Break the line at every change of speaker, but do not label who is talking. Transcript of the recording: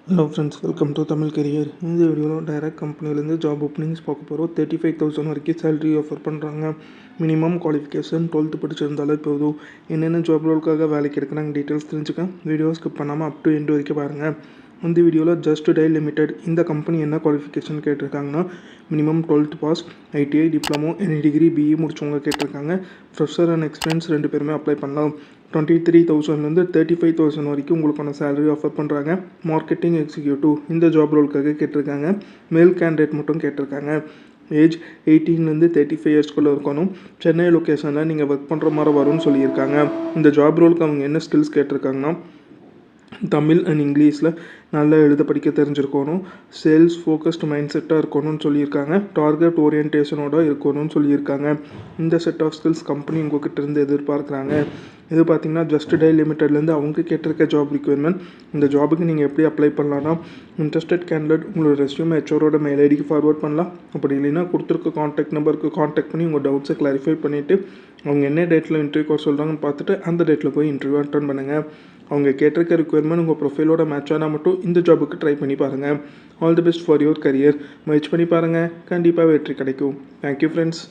Hello friends, welcome to Tamil career. இந்த வீடியோவில் direct கம்பெனிலேருந்து ஜாப் ஓப்பனிங்ஸ் பார்க்க போகிறோம். 35,000 வரைக்கும் சேலரி ஆஃபர் பண்ணுறாங்க. மினிமம் குவாலிஃபிகேஷன் 12th படிச்சிருந்தாலே போதும். என்னென்ன ஜாப் ரோலுக்காக வேலைக்கு எடுக்கிறாங்க டீட்டெயில்ஸ் தெரிஞ்சுக்க வீடியோ ஸ்கிப் பண்ணாமல் அப் டு எண்ட் வரைக்கும் பாருங்கள். இந்த வீடியோவில் ஜஸ்ட் டயல் லிமிடெட் இந்த கம்பெனி என்ன குவாலிஃபிகேஷன் கேட்டிருக்காங்கன்னா minimum 12th pass, ITI, diploma, any degree, BE முடிச்சவங்க கேட்டிருக்காங்க. ஃப்ரெஷர் அண்ட் எக்ஸ்பீரியன்ஸ் 2 பேருமே அப்ளை பண்ணலாம். 23,000 35,000 வரைக்கும் உங்களுக்கான சேலரி ஆஃபர் பண்ணுறாங்க. மார்க்கெட்டிங் எக்ஸிக்யூட்டிவ் இந்த ஜாப் ரோலுக்காக கேட்டிருக்காங்க. மேல் கேண்டிடேட் மட்டும் கேட்டிருக்காங்க. ஏஜ் 18 35 இயர்ஸ்குள்ளே இருக்கணும். சென்னை லொக்கேஷனில் நீங்கள் ஒர்க் பண்ணுற மாதிரி வரும்னு சொல்லியிருக்காங்க. இந்த ஜாப் ரோலுக்கு அவங்க என்ன ஸ்கில்ஸ் கேட்டிருக்காங்கன்னா தமிழ் அண்ட் இங்கிலீஷில் நல்லா எழுத படிக்க தெரிஞ்சிருக்கணும். சேல்ஸ் ஃபோக்கஸ்டு மைண்ட் செட்டாக இருக்கணும்னு சொல்லியிருக்காங்க. டார்கெட் ஓரியன்டேஷனோட இருக்கணும்னு சொல்லியிருக்காங்க. இந்த செட் ஆஃப் ஸ்கில்ஸ் கம்பெனி உங்கள்கிட்ட இருந்து எதிர்பார்க்குறாங்க. இது பார்த்திங்கன்னா ஜஸ்ட் டயல் லிமிட்டட்லேருந்து அவங்க கேட்டிருக்க ஜாப் ரிக்வயர்மெண்ட். இந்த ஜாபுக்கு நீங்கள் எப்படி அப்ளை பண்ணலான்னா இன்ட்ரெஸ்டட் கேண்டிடேட் உங்களோட ரெஸ்யூமை ஹெச்ஆரோட மெயில் ஐடிக்கு ஃபார்வர்ட் பண்ணலாம். அப்படி இல்லைன்னா கொடுத்துருக்க காண்டாக்ட் நம்பருக்கு காண்டாக்ட் பண்ணி உங்கள் டவுட்ஸை கிளாரிஃபை பண்ணிவிட்டு அவங்க என்ன டேட்டில் இன்டர்வியூ சொல்கிறாங்கன்னு பார்த்துட்டு அந்த டேட்டில் போய் இன்டர்வியூ அட்டன் பண்ணுங்கள். அவங்க கேட்டிருக்க ரிக்வயர்மெண்ட் உங்கள் ப்ரொஃபைலோட மேட்ச் ஆனால் மட்டும் இந்த ஜாபுக்கு ட்ரை பண்ணி பாருங்கள். All the best for your career. முயற்சி பண்ணி பாருங்கள், கண்டிப்பாக வெற்றி கிடைக்கும். Thank you friends.